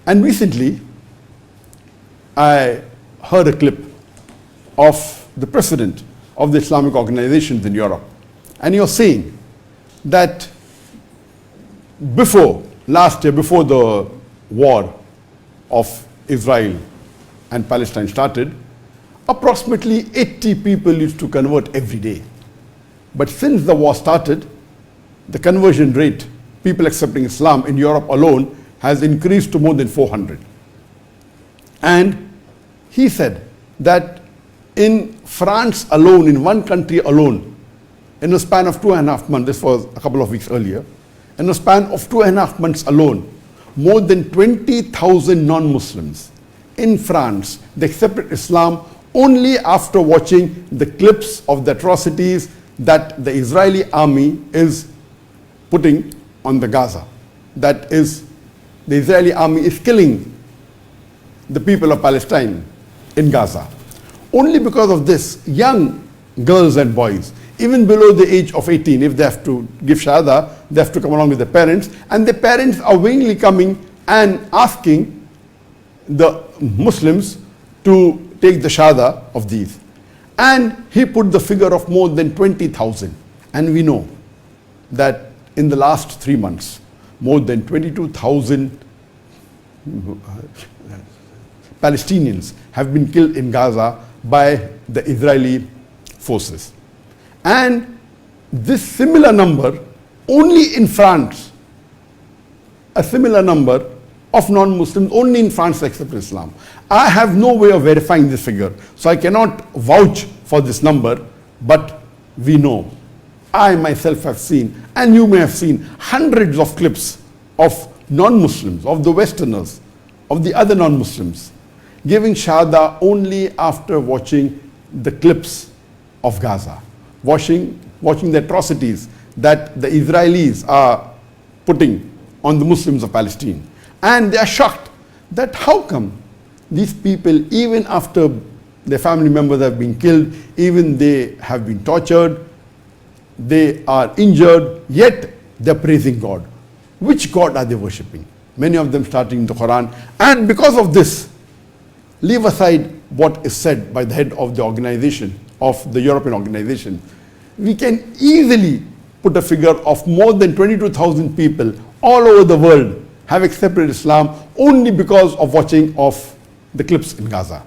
And recently, I heard a clip of the president of the Islamic organizations in Europe. And he was saying that last year, before the war of Israel and Palestine started, approximately 80 people used to convert every day. But since the war started, the conversion rate, people accepting Islam in Europe alone, has increased to more than 400. And he said that in France alone, in one country alone, in a span of 2.5 months, this was a couple of weeks earlier, in a span of 2.5 months alone, more than 20,000 non-Muslims in France, they accepted Islam only after watching the clips of the atrocities that the Israeli army is putting on the Gaza. That is, the Israeli army is killing the people of Palestine in Gaza. Only because of this, young girls and boys, even below the age of 18, if they have to give Shahada, they have to come along with their parents, and the parents are willingly coming and asking the Muslims to take the Shahada of these. And he put the figure of more than 20,000. And we know that in the last 3 months, more than 22,000 Palestinians have been killed in Gaza by the Israeli forces. And this similar number, only in France, a similar number of non-Muslims only in France accept Islam. I have no way of verifying this figure, so I cannot vouch for this number, but we know. I myself have seen, and you may have seen, hundreds of clips of non-Muslims, of the Westerners, of the other non-Muslims, giving Shahada only after watching the clips of Gaza, watching the atrocities that the Israelis are putting on the Muslims of Palestine. And they are shocked that how come these people, even after their family members have been killed, even they have been tortured, they are injured, yet they are praising God. Which God are they worshipping? Many of them starting the Quran. And because of this, leave aside what is said by the head of the organization, of the European organization, we can easily put a figure of more than 22,000 people all over the world have accepted Islam only because of watching of the clips in Gaza.